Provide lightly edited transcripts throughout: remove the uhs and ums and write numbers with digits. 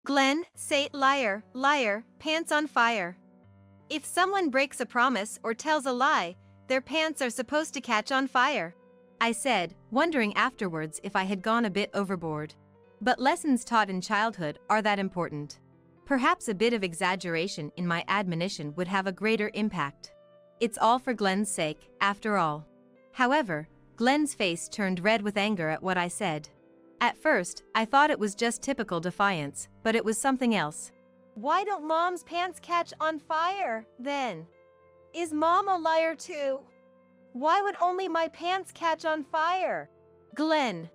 Glenn, say liar, liar, pants on fire. If someone breaks a promise or tells a lie, their pants are supposed to catch on fire. I said, wondering afterwards if I had gone a bit overboard. But lessons taught in childhood are that important. Perhaps a bit of exaggeration in my admonition would have a greater impact. It's all for Glenn's sake, after all. However, Glenn's face turned red with anger at what I said. At first, I thought it was just typical defiance, but it was something else. Why don't Mom's pants catch on fire, then? Is Mom a liar too? Why would only my pants catch on fire? Glenn,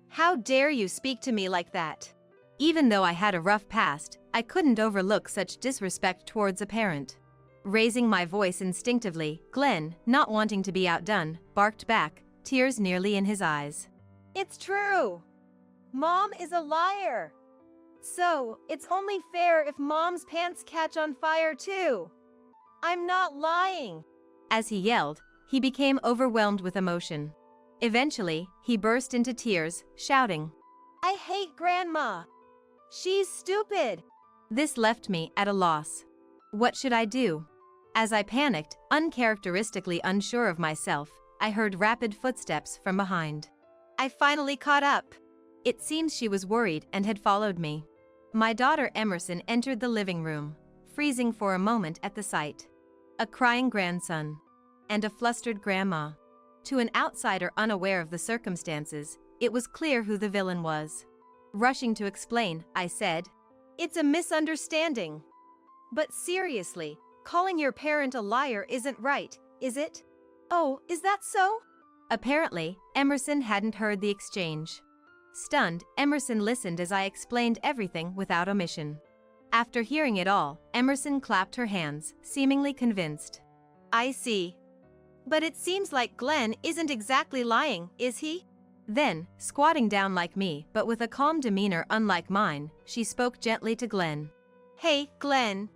how dare you speak to me like that? Even though I had a rough past, I couldn't overlook such disrespect towards a parent. Raising my voice instinctively, Glenn, not wanting to be outdone, barked back, tears nearly in his eyes. It's true. Mom is a liar. So, it's only fair if Mom's pants catch on fire too. I'm not lying. As he yelled, he became overwhelmed with emotion. Eventually, he burst into tears, shouting, I hate Grandma. She's stupid. This left me at a loss. What should I do? As I panicked, uncharacteristically unsure of myself, I heard rapid footsteps from behind. I finally caught up. It seems she was worried and had followed me. My daughter Emerson entered the living room, freezing for a moment at the sight. A crying grandson. And a flustered grandma. To an outsider unaware of the circumstances, it was clear who the villain was. Rushing to explain, I said, It's a misunderstanding. But seriously, calling your parent a liar isn't right, is it? Oh, is that so? Apparently, Emerson hadn't heard the exchange. Stunned, Emerson listened as I explained everything without omission. After hearing it all, Emerson clapped her hands, seemingly convinced. I see. But it seems like Glenn isn't exactly lying, is he? Then, squatting down like me but with a calm demeanor unlike mine, she spoke gently to Glenn. Hey, Glenn.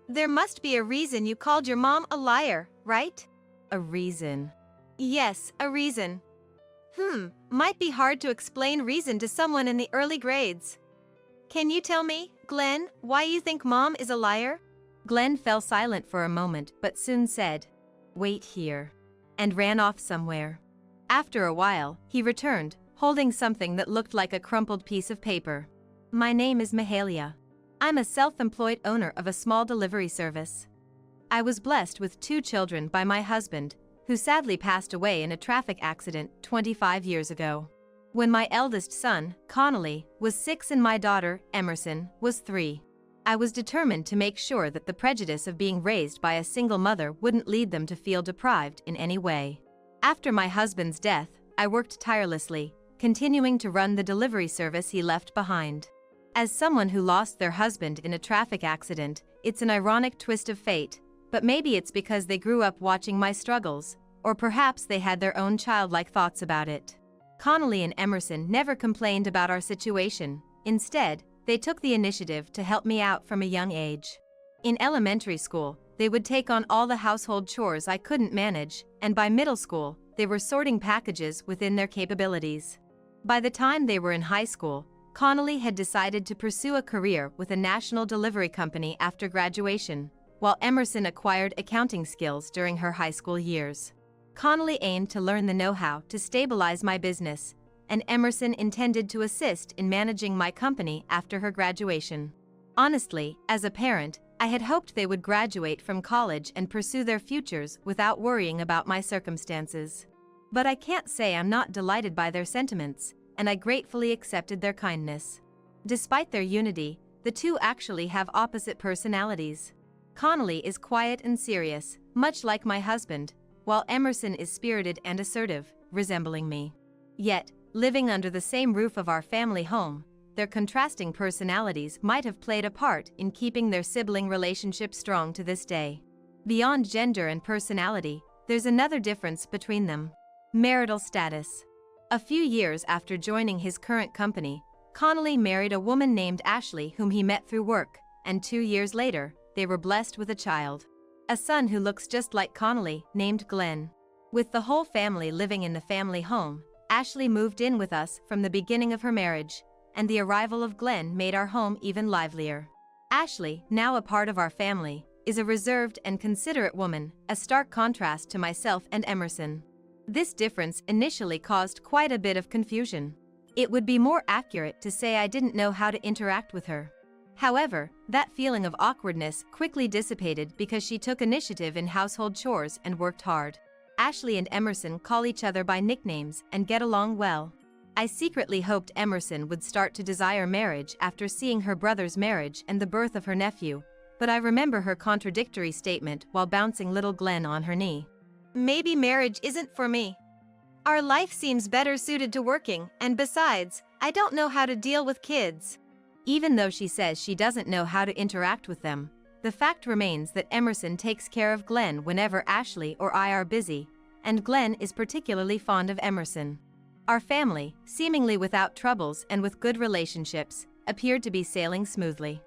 There must be a reason you called your mom a liar, right? A reason. Yes, a reason. Might be hard to explain reason to someone in the early grades. Can you tell me, Glenn, why you think Mom is a liar? Glenn fell silent for a moment but soon said, Wait here, and ran off somewhere. After a while, he returned, holding something that looked like a crumpled piece of paper. My name is Mahalia. I'm a self-employed owner of a small delivery service. I was blessed with 2 children by my husband, who sadly passed away in a traffic accident 25 years ago. When my eldest son, Connolly, was 6 and my daughter, Emerson, was 3. I was determined to make sure that the prejudice of being raised by a single mother wouldn't lead them to feel deprived in any way. After my husband's death, I worked tirelessly, continuing to run the delivery service he left behind. As someone who lost their husband in a traffic accident, it's an ironic twist of fate, but maybe it's because they grew up watching my struggles, or perhaps they had their own childlike thoughts about it. Connolly and Emerson never complained about our situation. Instead, they took the initiative to help me out from a young age. In elementary school, they would take on all the household chores I couldn't manage, and by middle school, they were sorting packages within their capabilities. By the time they were in high school, Connolly had decided to pursue a career with a national delivery company after graduation, while Emerson acquired accounting skills during her high school years. Connolly aimed to learn the know-how to stabilize my business, and Emerson intended to assist in managing my company after her graduation. Honestly, as a parent, I had hoped they would graduate from college and pursue their futures without worrying about my circumstances. But I can't say I'm not delighted by their sentiments, and I gratefully accepted their kindness. Despite their unity, the two actually have opposite personalities. Connolly is quiet and serious, much like my husband, while Emerson is spirited and assertive, resembling me. Yet, living under the same roof of our family home, their contrasting personalities might have played a part in keeping their sibling relationship strong to this day. Beyond gender and personality, there's another difference between them: marital status. A few years after joining his current company, Connolly married a woman named Ashley whom he met through work, and 2 years later, they were blessed with a child. A son who looks just like Connolly, named Glenn. With the whole family living in the family home, Ashley moved in with us from the beginning of her marriage, and the arrival of Glenn made our home even livelier. Ashley, now a part of our family, is a reserved and considerate woman, a stark contrast to myself and Emerson. This difference initially caused quite a bit of confusion. It would be more accurate to say I didn't know how to interact with her. However, that feeling of awkwardness quickly dissipated because she took initiative in household chores and worked hard. Ashley and Emerson call each other by nicknames and get along well. I secretly hoped Emerson would start to desire marriage after seeing her brother's marriage and the birth of her nephew, but I remember her contradictory statement while bouncing little Glenn on her knee. Maybe marriage isn't for me. Our life seems better suited to working, and besides, I don't know how to deal with kids. Even though she says she doesn't know how to interact with them, the fact remains that Emerson takes care of Glenn whenever Ashley or I are busy, and Glenn is particularly fond of Emerson. Our family, seemingly without troubles and with good relationships, appeared to be sailing smoothly.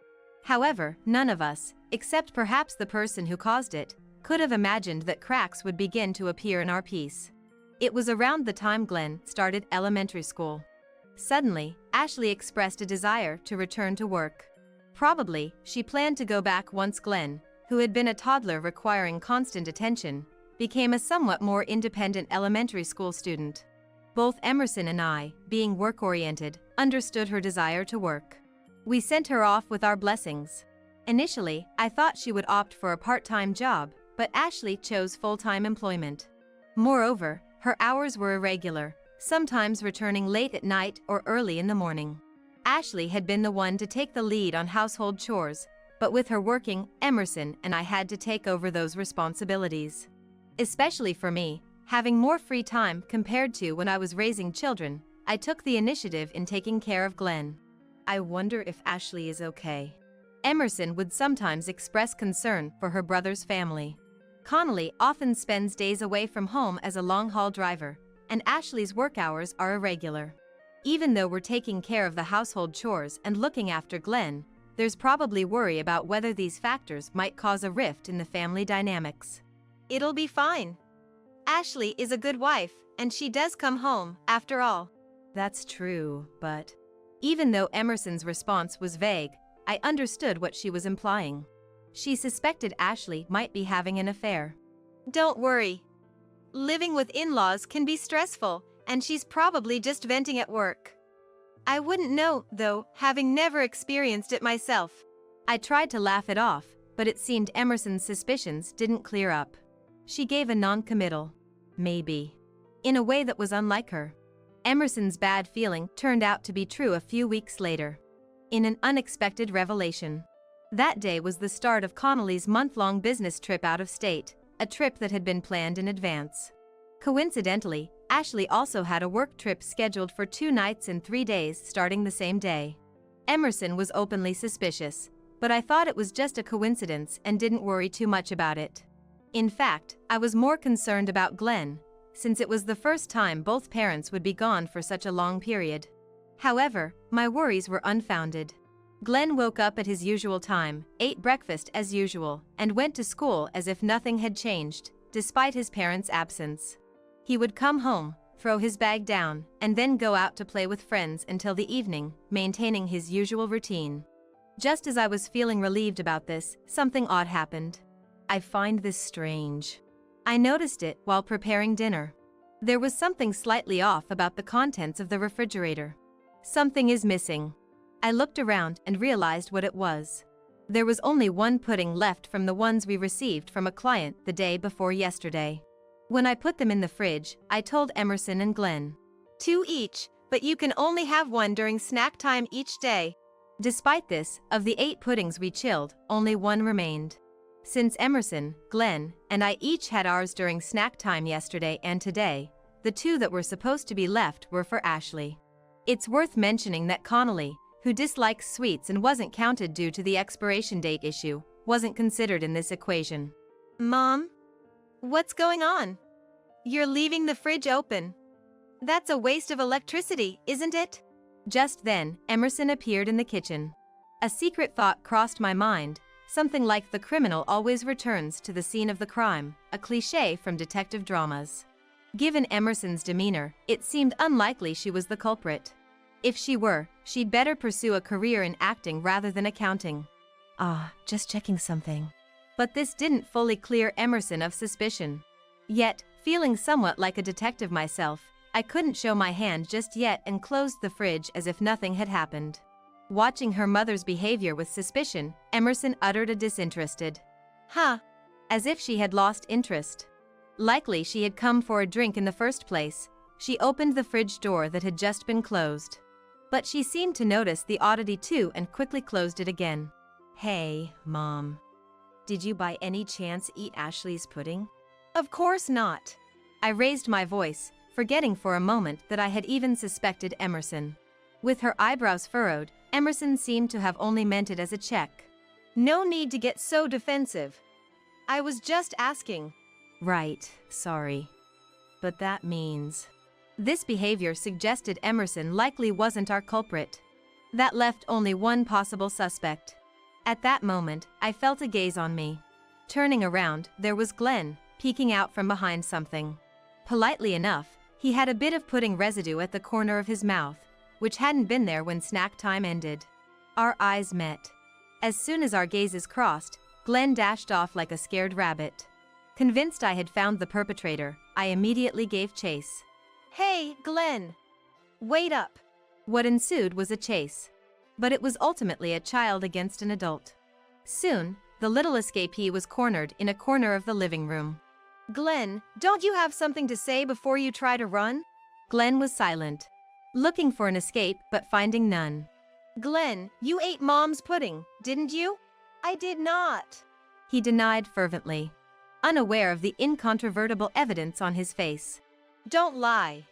However, none of us, except perhaps the person who caused it, could have imagined that cracks would begin to appear in our peace. It was around the time Glenn started elementary school. Suddenly, Ashley expressed a desire to return to work. Probably, she planned to go back once Glenn, who had been a toddler requiring constant attention, became a somewhat more independent elementary school student. Both Emerson and I, being work-oriented, understood her desire to work. We sent her off with our blessings. Initially, I thought she would opt for a part-time job, but Ashley chose full-time employment. Moreover, her hours were irregular, sometimes returning late at night or early in the morning. Ashley had been the one to take the lead on household chores, but with her working, Emerson and I had to take over those responsibilities. Especially for me, having more free time compared to when I was raising children, I took the initiative in taking care of Glenn. I wonder if Ashley is okay. Emerson would sometimes express concern for her brother's family. Connolly often spends days away from home as a long-haul driver, and Ashley's work hours are irregular. Even though we're taking care of the household chores and looking after Glenn, there's probably worry about whether these factors might cause a rift in the family dynamics. It'll be fine. Ashley is a good wife, and she does come home, after all. That's true, but... Even though Emerson's response was vague, I understood what she was implying. She suspected Ashley might be having an affair. Don't worry. Living with in-laws can be stressful, and she's probably just venting at work. I wouldn't know, though, having never experienced it myself. I tried to laugh it off, but it seemed Emerson's suspicions didn't clear up. She gave a non-committal, maybe, in a way that was unlike her. Emerson's bad feeling turned out to be true a few weeks later, in an unexpected revelation. That day was the start of Connolly's month-long business trip out of state, a trip that had been planned in advance. Coincidentally, Ashley also had a work trip scheduled for 2 nights and 3 days starting the same day. Emerson was openly suspicious, but I thought it was just a coincidence and didn't worry too much about it. In fact, I was more concerned about Glenn, since it was the first time both parents would be gone for such a long period. However, my worries were unfounded. Glenn woke up at his usual time, ate breakfast as usual, and went to school as if nothing had changed, despite his parents' absence. He would come home, throw his bag down, and then go out to play with friends until the evening, maintaining his usual routine. Just as I was feeling relieved about this, something odd happened. I find this strange. I noticed it while preparing dinner. There was something slightly off about the contents of the refrigerator. Something is missing. I looked around and realized what it was. There was only one pudding left from the ones we received from a client the day before yesterday. When I put them in the fridge, I told Emerson and Glenn. 2 each, but you can only have 1 during snack time each day. Despite this, of the 8 puddings we chilled, only 1 remained. Since Emerson, Glenn, and I each had ours during snack time yesterday and today, the 2 that were supposed to be left were for Ashley. It's worth mentioning that Connolly, who dislikes sweets and wasn't counted due to the expiration date issue, wasn't considered in this equation. Mom? What's going on? You're leaving the fridge open. That's a waste of electricity, isn't it? Just then, Emerson appeared in the kitchen. A secret thought crossed my mind, something like the criminal always returns to the scene of the crime, a cliché from detective dramas. Given Emerson's demeanor, it seemed unlikely she was the culprit. If she were, she'd better pursue a career in acting rather than accounting. Just checking something. But this didn't fully clear Emerson of suspicion. Yet, feeling somewhat like a detective myself, I couldn't show my hand just yet and closed the fridge as if nothing had happened. Watching her mother's behavior with suspicion, Emerson uttered a disinterested, "Huh," as if she had lost interest. Likely she had come for a drink in the first place. She opened the fridge door that had just been closed. But she seemed to notice the oddity too and quickly closed it again. "Hey, Mom. Did you by any chance eat Ashley's pudding?" "Of course not." I raised my voice, forgetting for a moment that I had even suspected Emerson. With her eyebrows furrowed, Emerson seemed to have only meant it as a check. "No need to get so defensive. I was just asking." "Right, sorry. But that means..." This behavior suggested Emerson likely wasn't our culprit. That left only one possible suspect. At that moment, I felt a gaze on me. Turning around, there was Glenn, peeking out from behind something. Politely enough, he had a bit of pudding residue at the corner of his mouth, which hadn't been there when snack time ended. Our eyes met. As soon as our gazes crossed, Glenn dashed off like a scared rabbit. Convinced I had found the perpetrator, I immediately gave chase. "Hey, Glenn! Wait up!" What ensued was a chase. But it was ultimately a child against an adult. Soon, the little escapee was cornered in a corner of the living room. "Glenn, don't you have something to say before you try to run?" Glenn was silent, looking for an escape but finding none. "Glenn, you ate Mom's pudding, didn't you?" "I did not," he denied fervently, unaware of the incontrovertible evidence on his face. "Don't lie.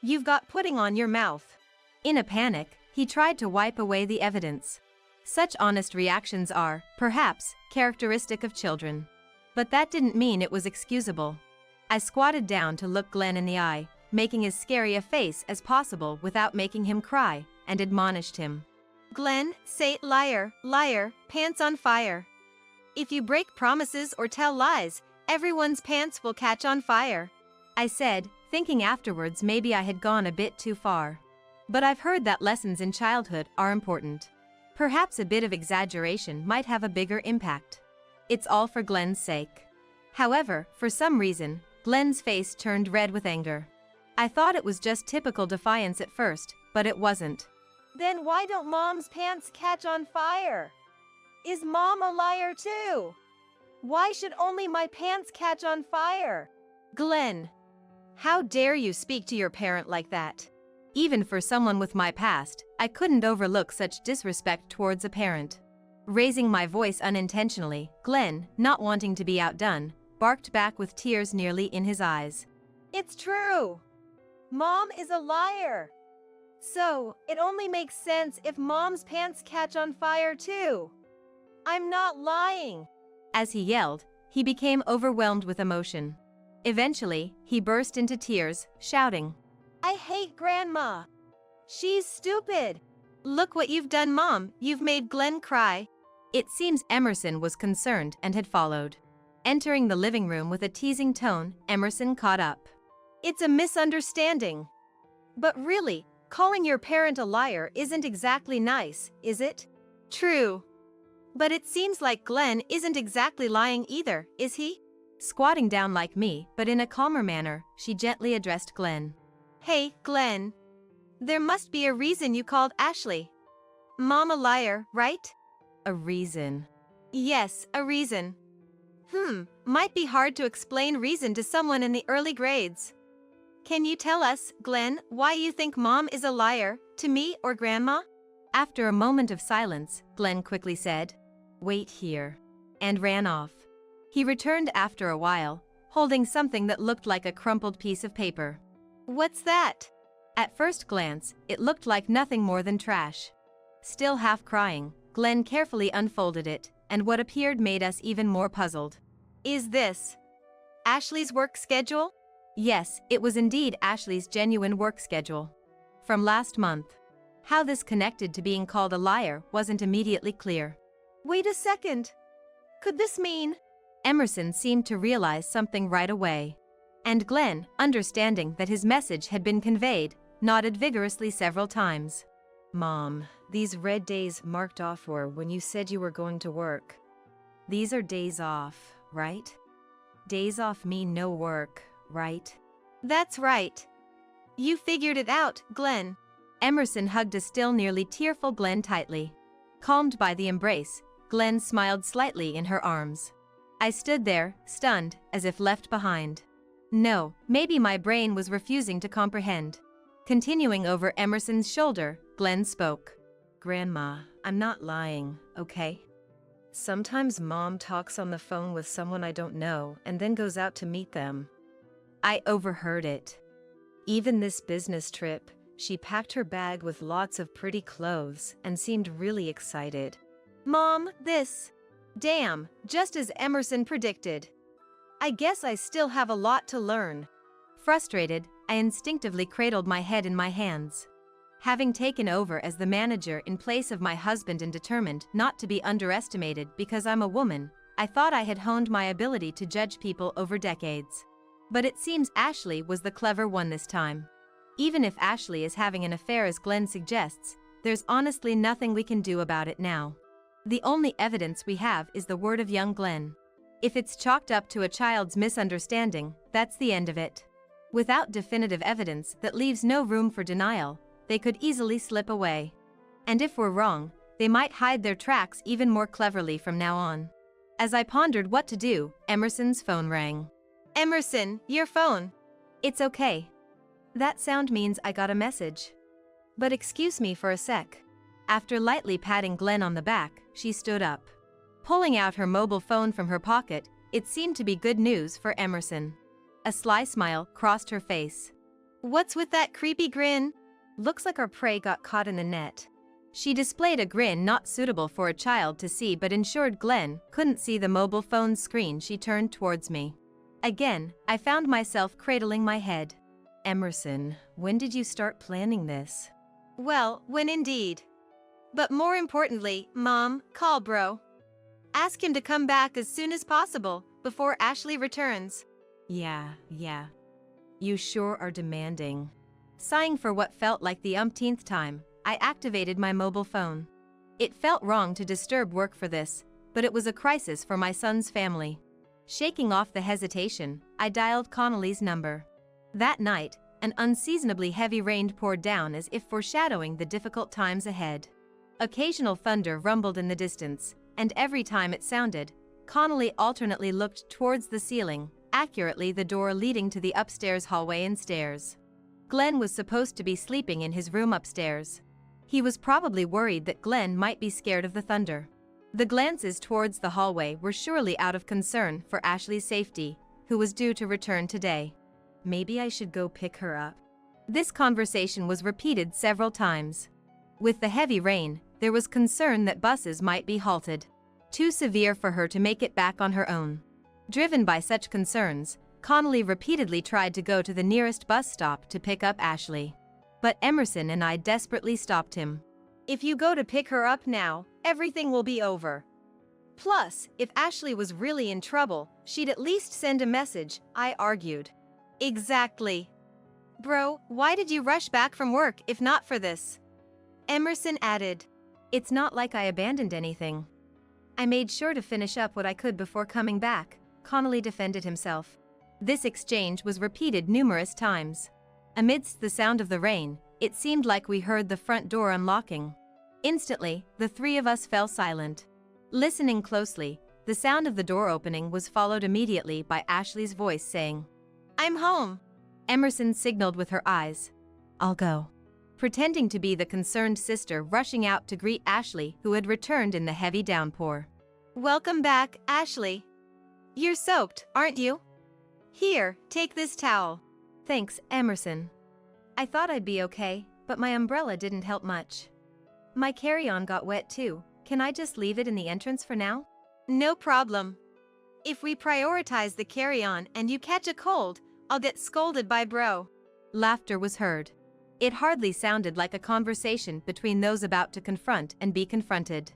You've got pudding on your mouth." In a panic, he tried to wipe away the evidence. Such honest reactions are, perhaps, characteristic of children. But that didn't mean it was excusable. I squatted down to look Glenn in the eye, making as scary a face as possible without making him cry, and admonished him. "Glenn, say liar, liar, pants on fire. If you break promises or tell lies, everyone's pants will catch on fire," I said, thinking afterwards maybe I had gone a bit too far. But I've heard that lessons in childhood are important. Perhaps a bit of exaggeration might have a bigger impact. It's all for Glenn's sake. However, for some reason, Glenn's face turned red with anger. I thought it was just typical defiance at first, but it wasn't. "Then why don't Mom's pants catch on fire? Is Mom a liar too? Why should only my pants catch on fire?" "Glenn, how dare you speak to your parent like that?" Even for someone with my past, I couldn't overlook such disrespect towards a parent. Raising my voice unintentionally, Glenn, not wanting to be outdone, barked back with tears nearly in his eyes. "It's true. Mom is a liar. So, it only makes sense if Mom's pants catch on fire too. I'm not lying." As he yelled, he became overwhelmed with emotion. Eventually, he burst into tears, shouting, "I hate Grandma. She's stupid. Look what you've done, Mom. You've made Glenn cry." It seems Emerson was concerned and had followed. Entering the living room with a teasing tone, Emerson caught up. "It's a misunderstanding. But really, calling your parent a liar isn't exactly nice, is it?" "True. But it seems like Glenn isn't exactly lying either, is he?" Squatting down like me, but in a calmer manner, she gently addressed Glenn. "Hey, Glenn. There must be a reason you called Ashley Mom a liar, right?" "A reason?" "Yes, a reason." Might be hard to explain reason to someone in the early grades. Can you tell us, Glenn, why you think Mom is a liar, to me or Grandma?" After a moment of silence, Glenn quickly said, "Wait here," and ran off. He returned after a while, holding something that looked like a crumpled piece of paper. "What's that?" At first glance, it looked like nothing more than trash. Still half crying, Glenn carefully unfolded it, and what appeared made us even more puzzled. "Is this Ashley's work schedule?" Yes, it was indeed Ashley's genuine work schedule. From last month. How this connected to being called a liar wasn't immediately clear. "Wait a second. Could this mean..." Emerson seemed to realize something right away. And Glenn, understanding that his message had been conveyed, nodded vigorously several times. Mom, these red days marked off were when you said you were going to work. These are days off, right? Days off mean no work, right? That's right. You figured it out, Glenn. Emerson hugged a still nearly tearful Glenn tightly. Calmed by the embrace, Glenn smiled slightly in her arms. I stood there, stunned, as if left behind. No, maybe my brain was refusing to comprehend. Continuing over Emerson's shoulder, Glenn spoke. Grandma, I'm not lying, okay? Sometimes Mom talks on the phone with someone I don't know and then goes out to meet them. I overheard it. Even this business trip, she packed her bag with lots of pretty clothes and seemed really excited. Mom, this. Damn, just as Emerson predicted. I guess I still have a lot to learn. Frustrated, I instinctively cradled my head in my hands. Having taken over as the manager in place of my husband and determined not to be underestimated because I'm a woman, I thought I had honed my ability to judge people over decades. But it seems Ashley was the clever one this time. Even if Ashley is having an affair as Glenn suggests, there's honestly nothing we can do about it now. The only evidence we have is the word of young Glenn. If it's chalked up to a child's misunderstanding, that's the end of it. Without definitive evidence that leaves no room for denial, they could easily slip away. And if we're wrong, they might hide their tracks even more cleverly from now on. As I pondered what to do, Emerson's phone rang. Emerson, your phone. It's okay. That sound means I got a message. But excuse me for a sec. After lightly patting Glenn on the back, she stood up. Pulling out her mobile phone from her pocket, it seemed to be good news for Emerson. A sly smile crossed her face. What's with that creepy grin? Looks like our prey got caught in the net. She displayed a grin not suitable for a child to see but ensured Glenn couldn't see the mobile phone's screen. She turned towards me. Again, I found myself cradling my head. Emerson, when did you start planning this? Well, when indeed. But more importantly, Mom, call bro. Ask him to come back as soon as possible, before Ashley returns. Yeah. You sure are demanding. Sighing for what felt like the umpteenth time, I activated my mobile phone. It felt wrong to disturb work for this, but it was a crisis for my son's family. Shaking off the hesitation, I dialed Connolly's number. That night, an unseasonably heavy rain poured down as if foreshadowing the difficult times ahead. Occasional thunder rumbled in the distance, and every time it sounded, Connolly alternately looked towards the ceiling, accurately the door leading to the upstairs hallway and stairs. Glenn was supposed to be sleeping in his room upstairs. He was probably worried that Glenn might be scared of the thunder. The glances towards the hallway were surely out of concern for Ashley's safety, who was due to return today. Maybe I should go pick her up. This conversation was repeated several times. With the heavy rain, there was concern that buses might be halted. Too severe for her to make it back on her own. Driven by such concerns, Connolly repeatedly tried to go to the nearest bus stop to pick up Ashley. But Emerson and I desperately stopped him. If you go to pick her up now, everything will be over. Plus, if Ashley was really in trouble, she'd at least send a message, I argued. Exactly. Bro, why did you rush back from work if not for this? Emerson added. It's not like I abandoned anything. I made sure to finish up what I could before coming back, Connolly defended himself. This exchange was repeated numerous times. Amidst the sound of the rain, it seemed like we heard the front door unlocking. Instantly, the three of us fell silent. Listening closely, the sound of the door opening was followed immediately by Ashley's voice saying, I'm home. Emerson signaled with her eyes. I'll go. Pretending to be the concerned sister rushing out to greet Ashley, who had returned in the heavy downpour. Welcome back, Ashley. You're soaked, aren't you? Here, take this towel. Thanks, Emerson. I thought I'd be okay, but my umbrella didn't help much. My carry-on got wet too. Can I just leave it in the entrance for now? No problem. If we prioritize the carry-on and you catch a cold, I'll get scolded by bro. Laughter was heard. It hardly sounded like a conversation between those about to confront and be confronted.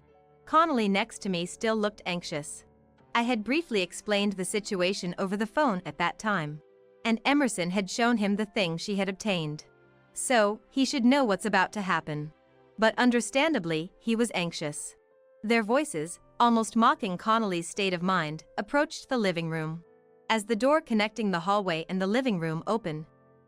Connolly next to me still looked anxious. I had briefly explained the situation over the phone at that time, and Emerson had shown him the thing she had obtained. So, he should know what's about to happen. But understandably, he was anxious. Their voices, almost mocking Connolly's state of mind, approached the living room. As the door connecting the hallway and the living room opened.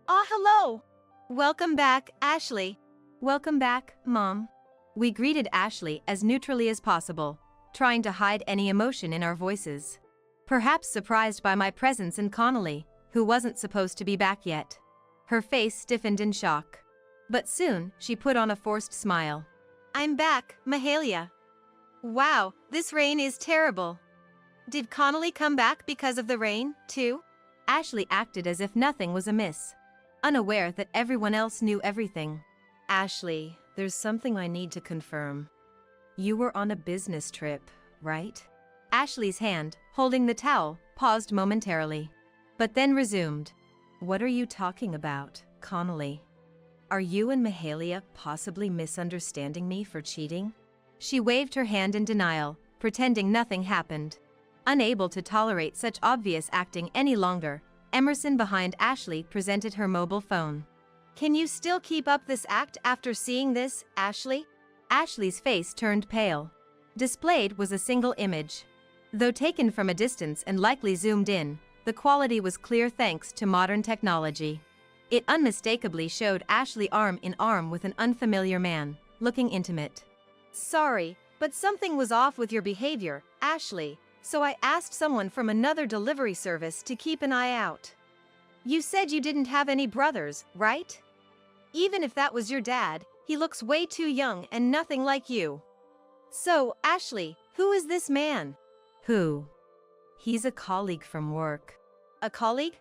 Hello! Welcome back, Ashley. Welcome back, Mom. We greeted Ashley as neutrally as possible, trying to hide any emotion in our voices. Perhaps surprised by my presence and Connolly, who wasn't supposed to be back yet. Her face stiffened in shock. But soon, she put on a forced smile. I'm back, Mahalia. Wow, this rain is terrible. Did Connolly come back because of the rain, too? Ashley acted as if nothing was amiss, unaware that everyone else knew everything. Ashley, there's something I need to confirm. You were on a business trip, right? Ashley's hand, holding the towel, paused momentarily, but then resumed. What are you talking about, Connolly? Are you and Mahalia possibly misunderstanding me for cheating? She waved her hand in denial, pretending nothing happened. Unable to tolerate such obvious acting any longer, Emerson behind Ashley presented her mobile phone. Can you still keep up this act after seeing this, Ashley? Ashley's face turned pale. Displayed was a single image. Though taken from a distance and likely zoomed in, the quality was clear thanks to modern technology. It unmistakably showed Ashley arm in arm with an unfamiliar man, looking intimate. Sorry, but something was off with your behavior, Ashley, so I asked someone from another delivery service to keep an eye out. You said you didn't have any brothers, right? Even if that was your dad, he looks way too young and nothing like you. So, Ashley, who is this man? Who? He's a colleague from work. A colleague?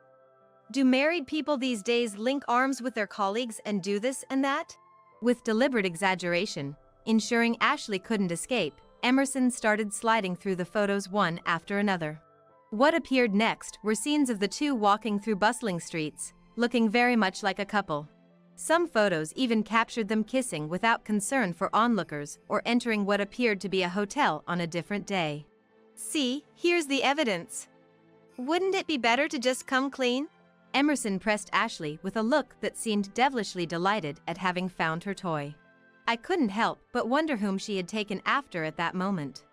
Do married people these days link arms with their colleagues and do this and that? With deliberate exaggeration, ensuring Ashley couldn't escape, Emerson started sliding through the photos one after another. What appeared next were scenes of the two walking through bustling streets, looking very much like a couple. Some photos even captured them kissing without concern for onlookers or entering what appeared to be a hotel on a different day. See, here's the evidence. Wouldn't it be better to just come clean? Emerson pressed Ashley with a look that seemed devilishly delighted at having found her toy. I couldn't help but wonder whom she had taken after at that moment.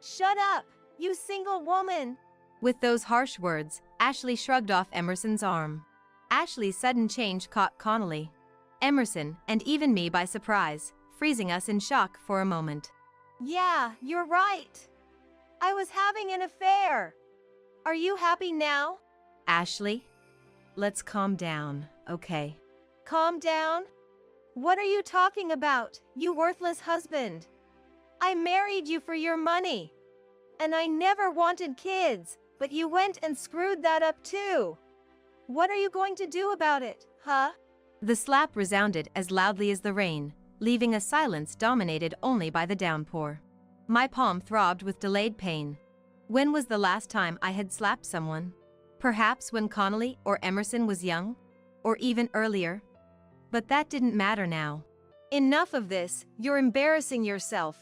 Shut up, you single woman! With those harsh words, Ashley shrugged off Emerson's arm. Ashley's sudden change caught Connolly, Emerson, and even me by surprise, freezing us in shock for a moment. Yeah, you're right. I was having an affair. Are you happy now? Ashley? Let's calm down, okay? Calm down? What are you talking about, you worthless husband? I married you for your money. And I never wanted kids, but you went and screwed that up too. What are you going to do about it, huh? The slap resounded as loudly as the rain, leaving a silence dominated only by the downpour. My palm throbbed with delayed pain. When was the last time I had slapped someone? Perhaps when Connolly or Emerson was young? Or even earlier? But that didn't matter now. Enough of this, you're embarrassing yourself.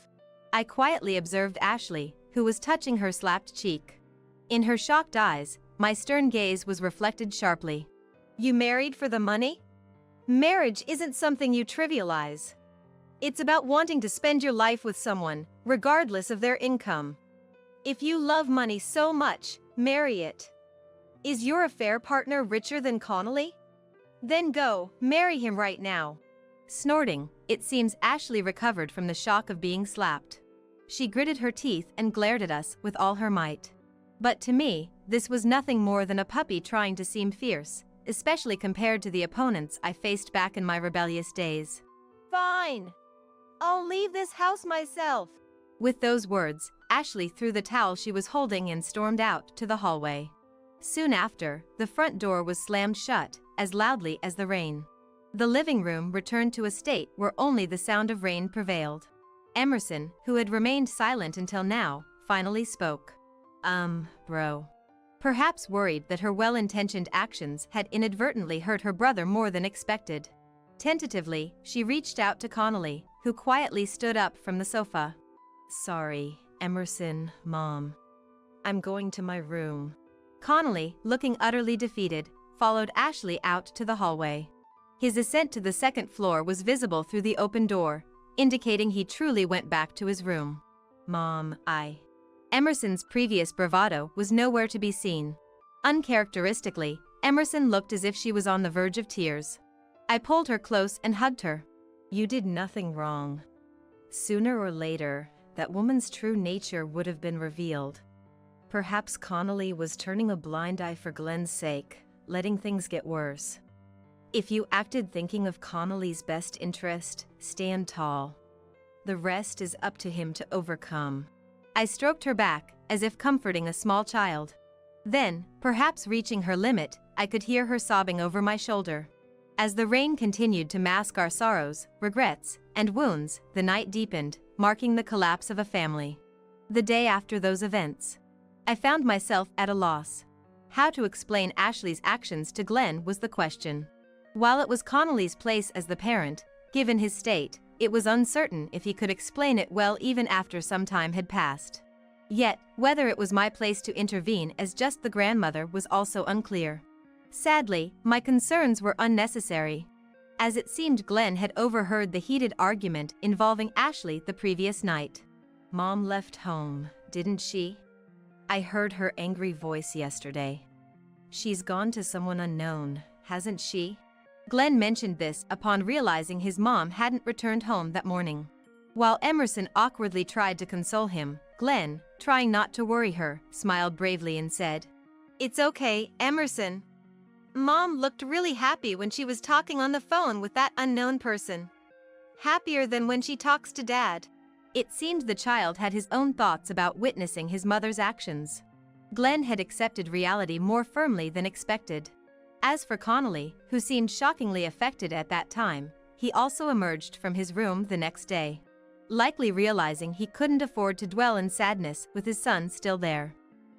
I quietly observed Ashley, who was touching her slapped cheek. In her shocked eyes, my stern gaze was reflected sharply. You married for the money? Marriage isn't something you trivialize. It's about wanting to spend your life with someone, regardless of their income. If you love money so much, marry it. Is your affair partner richer than Connolly? Then go, marry him right now. Snorting, it seems Ashley recovered from the shock of being slapped. She gritted her teeth and glared at us with all her might. But to me, this was nothing more than a puppy trying to seem fierce, especially compared to the opponents I faced back in my rebellious days. Fine. I'll leave this house myself. With those words, Ashley threw the towel she was holding and stormed out to the hallway. Soon after, the front door was slammed shut, as loudly as the rain. The living room returned to a state where only the sound of rain prevailed. Emerson, who had remained silent until now, finally spoke. Bro. Perhaps worried that her well-intentioned actions had inadvertently hurt her brother more than expected. Tentatively, she reached out to Connolly, who quietly stood up from the sofa. Sorry, Emerson, Mom. I'm going to my room. Connolly, looking utterly defeated, followed Ashley out to the hallway. His ascent to the second floor was visible through the open door, indicating he truly went back to his room. Mom, Emerson's previous bravado was nowhere to be seen. Uncharacteristically, Emerson looked as if she was on the verge of tears. I pulled her close and hugged her. You did nothing wrong. Sooner or later, that woman's true nature would have been revealed. Perhaps Connolly was turning a blind eye for Glenn's sake, letting things get worse. If you acted thinking of Connolly's best interest, stand tall. The rest is up to him to overcome. I stroked her back, as if comforting a small child. Then, perhaps reaching her limit, I could hear her sobbing over my shoulder. As the rain continued to mask our sorrows, regrets, and wounds, the night deepened, marking the collapse of a family. The day after those events, I found myself at a loss. How to explain Ashley's actions to Glenn was the question. While it was Connolly's place as the parent, given his state, it was uncertain if he could explain it well even after some time had passed. Yet, whether it was my place to intervene as just the grandmother was also unclear. Sadly, my concerns were unnecessary, as it seemed Glenn had overheard the heated argument involving Ashley the previous night. Mom left home, didn't she? I heard her angry voice yesterday. She's gone to someone unknown, hasn't she? Glenn mentioned this upon realizing his mom hadn't returned home that morning. While Emerson awkwardly tried to console him, Glenn, trying not to worry her, smiled bravely and said, It's okay, Emerson. Mom looked really happy when she was talking on the phone with that unknown person. Happier than when she talks to Dad. It seemed the child had his own thoughts about witnessing his mother's actions. Glenn had accepted reality more firmly than expected. As for Connolly, who seemed shockingly affected at that time, he also emerged from his room the next day, likely realizing he couldn't afford to dwell in sadness with his son still there.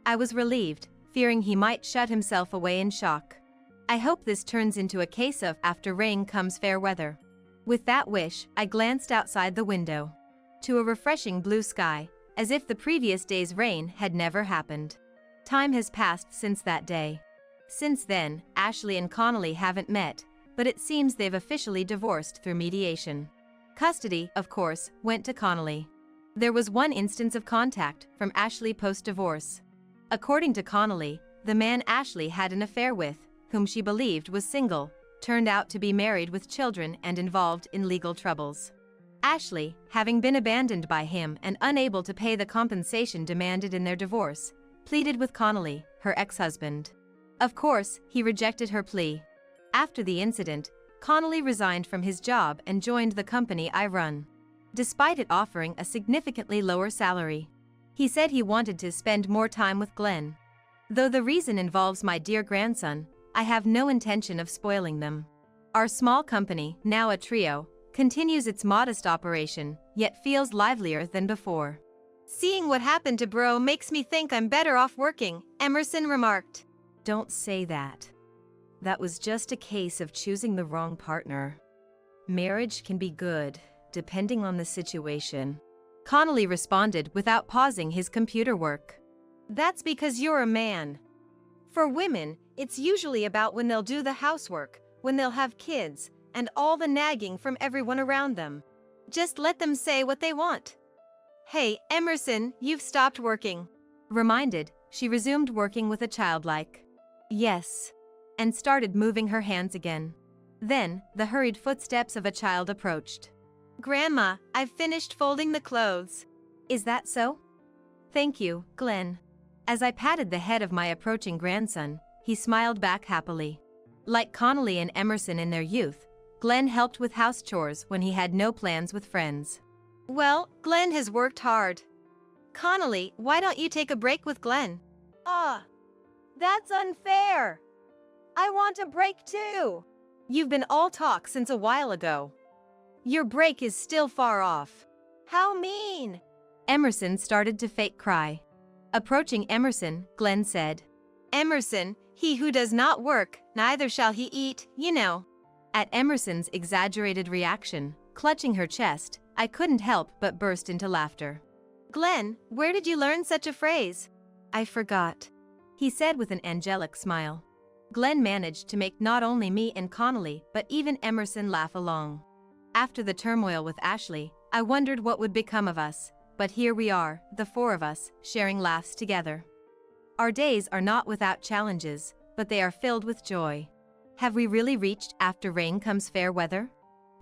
I was relieved, fearing he might shut himself away in shock. I hope this turns into a case of after rain comes fair weather. With that wish, I glanced outside the window to a refreshing blue sky, as if the previous day's rain had never happened. Time has passed since that day. Since then, Ashley and Connolly haven't met, but it seems they've officially divorced through mediation. Custody, of course, went to Connolly. There was one instance of contact from Ashley post-divorce. According to Connolly, the man Ashley had an affair with, whom she believed was single, turned out to be married with children and involved in legal troubles. Ashley, having been abandoned by him and unable to pay the compensation demanded in their divorce, pleaded with Connolly, her ex-husband. Of course, he rejected her plea. After the incident, Connolly resigned from his job and joined the company I run, despite it offering a significantly lower salary. He said he wanted to spend more time with Glenn. Though the reason involves my dear grandson, I have no intention of spoiling them. Our small company, now a trio, continues its modest operation, yet feels livelier than before. Seeing what happened to Bro makes me think I'm better off working, Emerson remarked. Don't say that. That was just a case of choosing the wrong partner. Marriage can be good, depending on the situation. Connolly responded without pausing his computer work. That's because you're a man. For women, it's usually about when they'll do the housework, when they'll have kids, and all the nagging from everyone around them. Just let them say what they want. Hey, Emerson, you've stopped working. Reminded, she resumed working with a childlike yes, and started moving her hands again. Then, the hurried footsteps of a child approached. Grandma, I've finished folding the clothes. Is that so? Thank you, Glenn. As I patted the head of my approaching grandson, he smiled back happily. Like Connolly and Emerson in their youth, Glenn helped with house chores when he had no plans with friends. Well, Glenn has worked hard. Connolly, why don't you take a break with Glenn? That's unfair. I want a break too. You've been all talk since a while ago. Your break is still far off. How mean! Emerson started to fake cry. Approaching Emerson, Glenn said, Emerson, he who does not work, neither shall he eat, you know. At Emerson's exaggerated reaction, clutching her chest, I couldn't help but burst into laughter. Glenn, where did you learn such a phrase? I forgot, he said with an angelic smile. Glenn managed to make not only me and Connolly but even Emerson laugh along. After the turmoil with Ashley, I wondered what would become of us, but here we are, the four of us, sharing laughs together. Our days are not without challenges, but they are filled with joy. Have we really reached after rain comes fair weather?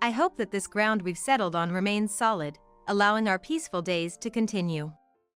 I hope that this ground we've settled on remains solid, allowing our peaceful days to continue.